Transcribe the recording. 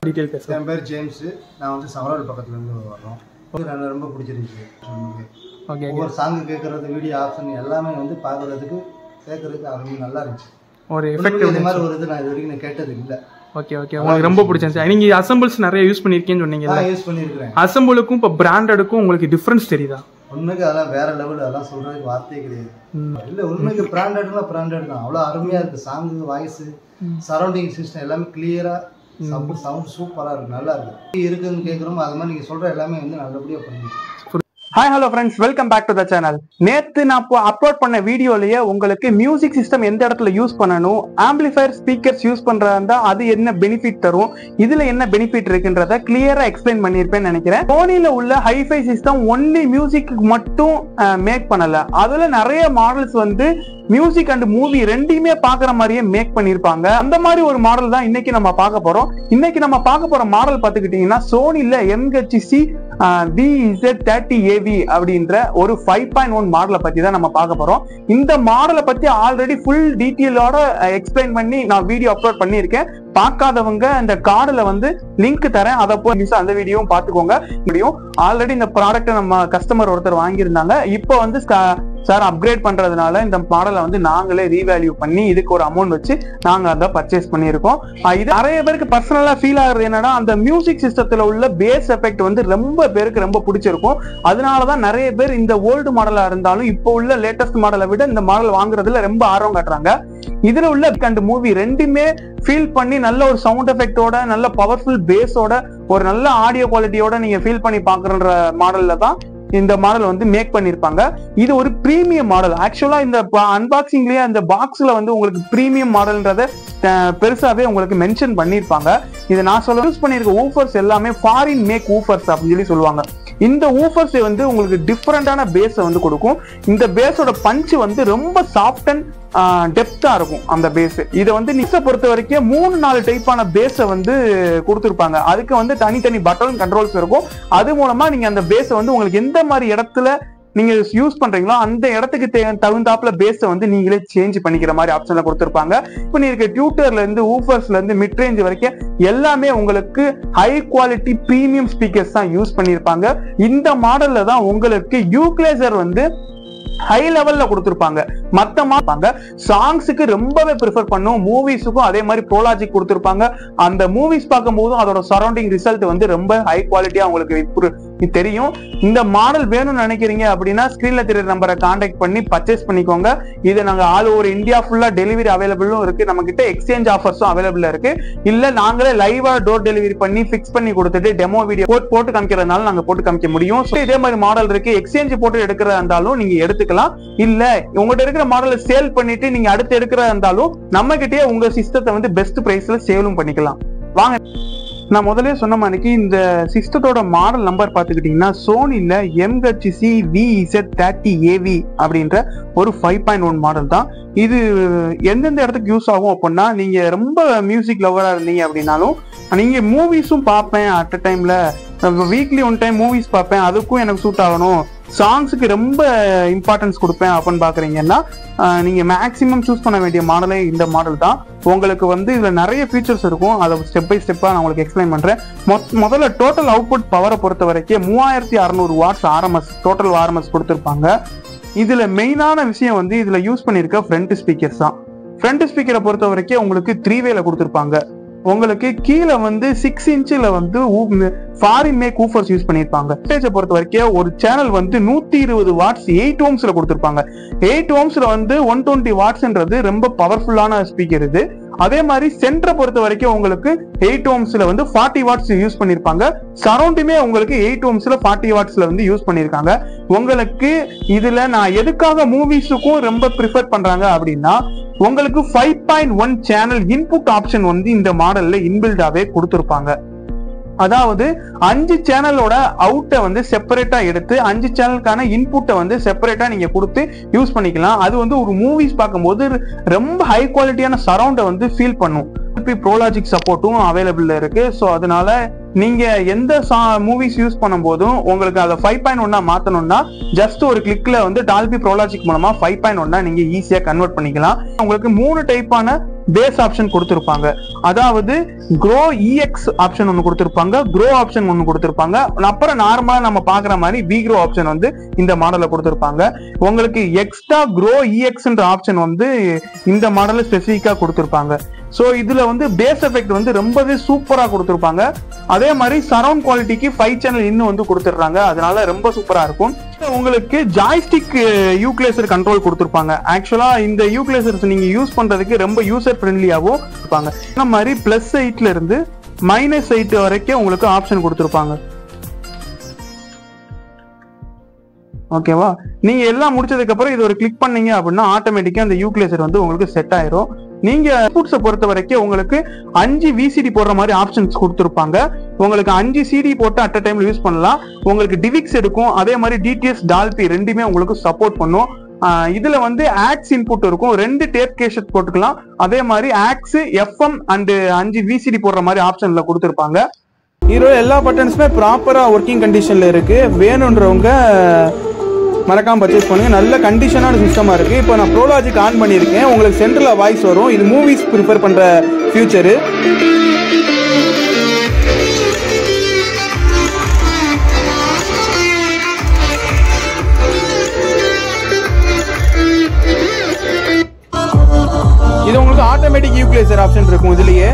Detail பேசுங்க. என் பேர் James. நான் வந்து சவரால் பக்கத்துல இருந்து வரோம். எனக்கு ரொம்ப பிடிச்சிருந்துச்சு. ஓகே. ஒரு சாங் கேட்கறது, வீடியோ ஆப்ஷன் எல்லாமே வந்து பார்க்கறதுக்கு கேட்கறதுக்கு அது நல்லா இருந்துச்சு. ஒரு எஃபெக்ட் இந்த மாதிரி ஒரு இது நான் இது வரைக்கும் நான் கேட்டது இல்லை. Okay okay. உங்களுக்கு ரொம்ப பிடிச்சிருந்துச்சு. நீங்க அசம்பிள்ஸ் நிறைய யூஸ் பண்ணிருக்கீங்கன்னு சொன்னீங்க. நான் யூஸ் பண்ணியிருக்கிறேன். அசம்பிளுக்கும் இப்போ பிராண்டடுக்கும் உங்களுக்கு டிஃபரன்ஸ் தெரியுதா? உண்மைக்கு அதெல்லாம் வேற லெவல், அதெல்லாம் சொல்றதுக்கு வார்த்தையே கிடையாது. இல்லை உண்மைக்கு பிராண்டட்னா பிராண்டட் தான். அவ்வளோ அருமையாக இருக்குது. சாங்கு, வாய்ஸு, சரௌண்டிங் சிஸ்டம் எல்லாமே கிளியராக, சவுண்ட் சூப்பராக இருக்குது, நல்லா இருக்குது. இருக்குன்னு கேட்குறோம், அது மாதிரி நீங்கள் சொல்கிற எல்லாமே வந்து நல்லபடியாக பண்ணிடுச்சு. Hi hello friends, welcome back to the channel. நேற்று நான் அப்லோட் பண்ண வீடியோலயே உங்களுக்கு மியூசிக் சிஸ்டம் எந்த இடத்துல யூஸ் பண்ணணும், ஆம்பிளிஃபயர் ஸ்பீக்கர்ஸ் யூஸ் பண்றதா இருந்தா அது என்ன பெனிஃபிட் தரும், இதுல என்ன பெனிஃபிட் இருக்குன்றத கிளியரா எக்ஸ்பிளைன் பண்ணியிருப்பேன்னு நினைக்கிறேன். சோனில உள்ள ஹைஃபை சிஸ்டம் ஒன்லி மியூசிக் மட்டும் மேக் பண்ணல, அதுல நிறைய மாடல்ஸ் வந்து மியூசிக் அண்ட் மூவி ரெண்டையுமே பாக்குற மாதிரியே மேக் பண்ணிருப்பாங்க. அந்த மாதிரி ஒரு மாடல் தான் இன்னைக்கு நம்ம பார்க்க போறோம். இன்னைக்கு நம்ம பார்க்க போற மாடல் பார்த்துக்கிட்டீங்கன்னா சோனில MHC VZ30AV அப்படின்ற ஒரு 5.1 மாடலை பத்தி தான் நம்ம பார்க்க போறோம். இந்த மாடலை பத்தி ஆல்ரெடி ஃபுல் டீட்டெயிலோட எக்ஸ்பிளைன் பண்ணி நான் வீடியோ அப்லோட் பண்ணியிருக்கேன். பார்க்காதவங்க இந்த கார்டுல வந்து லிங்க் தரேன், அதை போய் அந்த வீடியோவும் பார்த்துக்கோங்க. ஆல்ரெடி இந்த ப்ராடக்ட் நம்ம கஸ்டமர் ஒருத்தர் வாங்கியிருந்தாங்க. இப்போ வந்து சார் அப்கிரேட் பண்றதுனால இந்த மாடலை வந்து நாங்களே ரீவேல்யூ பண்ணி இதுக்கு ஒரு அமௌண்ட் வச்சு நாங்க அதை பர்ச்சேஸ் பண்ணியிருக்கோம். இது நிறைய பேருக்கு பர்சனலா ஃபீல் ஆகுறது என்னன்னா, அந்த மியூசிக் சிஸ்டத்துல உள்ள பேஸ் எஃபெக்ட் வந்து ரொம்ப பேருக்கு ரொம்ப பிடிச்சிருக்கும். அதனாலதான் நிறைய பேர் இந்த ஓல்டு மாடலா இருந்தாலும் இப்போ உள்ள லேட்டஸ்ட் மாடலை விட இந்த மாடல் வாங்குறதுல ரொம்ப ஆர்வம் காட்டுறாங்க. இதுல உள்ள அண்ட் மூவி ரெண்டுமே ஃபீல் பண்ணி நல்ல ஒரு சவுண்ட் எஃபெக்டோட, நல்ல பவர்ஃபுல் பேஸோட, ஒரு நல்ல ஆடியோ குவாலிட்டியோட நீங்க ஃபீல் பண்ணி பாக்குற மாடல்ல தான் இந்த மாடல் வந்து மேக் பண்ணிருப்பாங்க. இது ஒரு பிரீமியம் மாடல். ஆக்சுவலா இந்த அன்பாக்சிங்லயே அந்த பாக்ஸ்ல வந்து உங்களுக்கு பிரீமியம் மாடல்ன்றத பெருசாவே உங்களுக்கு மென்ஷன் பண்ணிருப்பாங்க. இதை நான் சொல்ல யூஸ் பண்ணிருக்க ஊஃபர்ஸ் எல்லாமே ஃபாரின் மேக் ஊஃபர்ஸ் அப்படின்னு சொல்லுவாங்க. இந்த ஊஃபர்ஸ் வந்து உங்களுக்கு டிஃப்ரெண்டான பேஸை வந்து கொடுக்கும். இந்த பேஸோட பஞ்ச் வந்து ரொம்ப சாஃப்ட் அண்ட் டெப்தா இருக்கும் அந்த பேஸ். இதை வந்து நிக்ஸை பொறுத்த வரைக்கும் 3-4 டைப்பான பேஸை வந்து கொடுத்துருப்பாங்க. அதுக்கு வந்து தனித்தனி பட்டன் கண்ட்ரோல்ஸ் இருக்கும். அது மூலமா நீங்க அந்த பேஸை வந்து உங்களுக்கு எந்த மாதிரி இடத்துல நீங்க யூஸ் பண்றீங்களோ அந்த இடத்துக்கு தகுந்தாப்புல பேஸை வந்து நீங்களே சேஞ்ச் பண்ணிக்கிற மாதிரி ஆப்ஷன்ல கொடுத்துருப்பாங்க. இப்போ நீங்க டியூட்டர்ல இருந்து ஊஃபர்ஸ்ல இருந்து மிட் ரேஞ்ச் வரைக்கும் எல்லாமே உங்களுக்கு ஹை குவாலிட்டி பிரீமியம் ஸ்பீக்கர்ஸ் தான் யூஸ் பண்ணிருப்பாங்க. இந்த மாடல்ல தான் உங்களுக்கு யூக்லேசர் வந்து ஹை லெவல்ல கொடுத்திருப்பாங்க. மத்தமாப்பாங்க சாங்ஸுக்கு ரொம்பவே ப்ரிஃபர் பண்ணும், மூவிஸுக்கும் அதே மாதிரி ப்ரோலாஜிக் கொடுத்திருப்பாங்க. அந்த மூவிஸ் பார்க்கும் போதும் அதோட சரௌண்டிங் ரிசல்ட் வந்து ரொம்ப ஹை குவாலிட்டியா உங்களுக்கு தெரியும். இந்த மாடல் வேணும்னு நினைக்கிறீங்க அப்படின்னா ஸ்கிரீன்ல தெரியுற நம்பரை கான்டாக்ட் பண்ணி பர்ச்சேஸ் பண்ணிக்கோங்க. இது நாங்க ஆல் ஓவர் இந்தியா ஃபுல்லா டெலிவரி அவைலபிளும் இருக்கு. நம்ம கிட்ட எக்ஸ்சேஞ்ச் ஆஃபர்ஸும் அவைலபிள் இருக்கு. இல்ல நாங்களே லைவா டோர் டெலிவரி பண்ணி பிக்ஸ் பண்ணி கொடுத்துட்டு டெமோ வீடியோ போட்டு காமிக்கிறதுனால நாங்க போட்டு காமிக்க முடியும். இதே மாதிரி மாடல் இருக்கு. எக்ஸ்சேஞ்ச் போட்டு எடுக்கிறதா இருந்தாலும் நீங்க எடுத்துக்கலாம். இல்ல உங்ககிட்ட இருக்கிற மாடலை சேல் பண்ணிட்டு நீங்க அடுத்து எடுக்கிறதா இருந்தாலும் நம்ம கிட்டே உங்க சிஸ்டத்தை வந்து பெஸ்ட் பிரைஸ்ல சேலும் பண்ணிக்கலாம். வாங்க, நான் முதலே சொன்ன மாதிரி இந்த சிஸ்டத்தோட மாடல் நம்பர் பார்த்துக்கிட்டீங்கன்னா சோனில MHC VZ30AV அப்படின்ற ஒரு 5.1 மாடல் தான். இது எந்தெந்த இடத்துக்கு யூஸ் ஆகும் அப்படின்னா, நீங்க ரொம்ப மியூசிக் லவரா இருந்தீங்க அப்படின்னாலும், நீங்க மூவிஸும் பார்ப்பேன் அட் அ டைம்ல, வீக்லி 1 டைம் மூவிஸ் பார்ப்பேன், அதுக்கும் எனக்கு சூட் ஆகணும், சாங்ஸுக்கு ரொம்ப இம்பார்ட்டன்ஸ் கொடுப்பேன் அப்படின்னு பாக்குறீங்கன்னா நீங்க மேக்ஸிமம் சூஸ் பண்ண வேண்டிய மாடலே இந்த மாடல் தான். உங்களுக்கு வந்து இதுல நிறைய ஃபீச்சர்ஸ் இருக்கும். அதை ஸ்டெப் பை ஸ்டெப்பா நான் உங்களுக்கு எக்ஸ்பிளைன் பண்றேன். முதல்ல டோட்டல் அவுட்புட் பவரை பொறுத்த வரைக்கும் 3600 வாட்ஸ் RMS டோட்டல் RMS கொடுத்திருப்பாங்க. இதுல மெயினான விஷயம் வந்து இதுல யூஸ் பண்ணிருக்க ஃப்ரண்ட் ஸ்பீக்கர்ஸ் தான். ஃப்ரண்ட் ஸ்பீக்கரை பொறுத்த வரைக்கும் உங்களுக்கு 3 வேல கொடுத்திருப்பாங்க. உங்களுக்கு கீழே வந்து 6 இன்ச்சில் வந்து ஃபாரின் மேக் ஊஃபர்ஸ் யூஸ் பண்ணியிருப்பாங்க. ஸ்டேஜை பொறுத்த வரைக்கும் ஒரு சேனல் வந்து 120 வாட்ஸ் 8 ஓம்ஸ்ல கொடுத்திருப்பாங்க. 8 ஓம்ஸ்ல வந்து 120 வாட்ஸ்ன்றது ரொம்ப பவர்ஃபுல்லான ஸ்பீக்கர் இது. அதே மாதிரி சென்டரை பொறுத்த வரைக்கும் உங்களுக்கு 8 ஓம்ஸ்ல வந்து 40 வாட்ஸ் யூஸ் பண்ணிருப்பாங்க. சரௌண்டுமே உங்களுக்கு 8 ஓம்ஸ்ல 40 வாட்ஸ்ல வந்து யூஸ் பண்ணிருக்காங்க. உங்களுக்கு இதுல நான் எதுக்காக மூவிஸுக்கும் ரொம்ப ப்ரிஃபர் பண்றாங்க அப்படின்னா, உங்களுக்கு 5.1 சேனல் இன்புட் ஆப்ஷன் வந்து இந்த மாடல்ல இன்பில்டாவே கொடுத்திருப்பாங்க. அதாவது 5 சேனலோட அவுட்டை வந்து செப்பரேட்டா எடுத்து 5 சேனலுக்கான இன்புட்டை வந்து செப்பரேட்டா நீங்க கொடுத்து யூஸ் பண்ணிக்கலாம். அது வந்து ஒரு மூவிஸ் பார்க்கும்போது ரொம்ப ஹை குவாலிட்டியான சரௌண்டை வந்து ஃபீல் பண்ணும். ப்ரோலாஜிக் சப்போர்ட்டும் அவைலபிள் இருக்கு. ஸோ அதனால நீங்க எந்த மூவிஸ் யூஸ் பண்ணும் போதும் உங்களுக்கு அதை 5.1 மாத்தணும்னா ஜஸ்ட் ஒரு கிளிக்ல வந்து டால்பி ப்ரோலாஜிக் மூலமா 5.1 நீங்க ஈஸியா கன்வெர்ட் பண்ணிக்கலாம். உங்களுக்கு 3 டைப்பான பேஸ் ஆப்ஷன் கொடுத்திருப்பாங்க. அதாவது க்ரோ EX ஆப்ஷன் ஒன்னு கொடுத்திருப்பாங்க, க்ரோ ஆப்ஷன் ஒன்னு கொடுத்திருப்பாங்க. அப்புறம் நார்மலா நம்ம பாக்குற மாதிரி V-Grow ஆப்ஷன் வந்து இந்த மாடல்ல கொடுத்திருப்பாங்க. உங்களுக்கு எக்ஸ்ட்ரா க்ரோ EXன்ற ஆப்ஷன் வந்து இந்த மாடல்ல ஸ்பெசிஃபிக்கா கொடுத்திருப்பாங்க. சோ இதுல வந்து பேஸ் எஃபெக்ட் வந்து ரொம்பவே சூப்பரா கொடுத்திருப்பாங்க. அதே மாதிரி சரவுண்ட் குவாலிட்டிக்கு 5 சேனல் இன்னும் வந்து கொடுத்துடுறாங்க. அதனால ரொம்ப சூப்பரா இருக்கும். உங்களுக்கு ஜாய்ஸ்டிக் யூக்லேசர் கண்ட்ரோல் கொடுத்திருப்பாங்க. ஆக்சுவலா இந்த யூக்லேசர்ஸ் நீங்க யூஸ் பண்றதுக்கு ரொம்ப யூசர் ஃப்ரெண்ட்லியாவும் இருப்பாங்க. இந்த மாதிரி +8 இருந்து -8 வரைக்கும் உங்களுக்கு ஆப்ஷன் கொடுத்திருப்பாங்க. ஓகேவா? நீங்க எல்லாம் முடிச்சதுக்கு அப்புறம் இது ஒரு கிளிக் பண்ணீங்க அப்படின்னா ஆட்டோமேட்டிக்கா அந்த யூக்லேசர் வந்து உங்களுக்கு செட் ஆயிரும். நீங்க இன்புட்ஸை பொறுத்த வரைக்கும் உங்களுக்கு 5 VCD போடுற மாதிரி ஆப்ஷன்ஸ் கொடுத்திருப்பாங்க. உங்களுக்கு 5 CD போட்டு அட் அ டைம்ல யூஸ் பண்ணலாம். உங்களுக்கு டிவிக்ஸ் எடுக்கும். அதே மாதிரி DTS டால்பி ரெண்டுமே உங்களுக்கு சப்போர்ட் பண்ணும். இதுல வந்து ஆக்ஸ் இன்புட் இருக்கும். 2 டேப் கேசட் போட்டுக்கலாம். அதே மாதிரி ஆக்ஸ் FM அண்ட் 5 VCD போடுற மாதிரி ஆப்ஷன்ல கொடுத்திருப்பாங்க. இதோட எல்லா பட்டன்ஸுமே ப்ராப்பரா ஒர்க்கிங் கண்டிஷன்ல இருக்கு. வேணுன்றவங்க மறக்காம பர்ச்சேஸ் பண்ணுங்க. நல்ல கண்டிஷனான சிஸ்டமா இருக்கு. இப்போ நான் ப்ரோலாஜிக் ஆன் பண்ணியிருக்கேன். உங்களுக்கு சென்ட்ரலா வாய்ஸ் வரும். இது மூவிஸ் ப்ரிஃபர் பண்ற ஃபியூச்சரு. இது உங்களுக்கு ஆட்டோமேட்டிக் யூக்லேசர் ஆப்ஷன் இருக்கும் இதுலயே.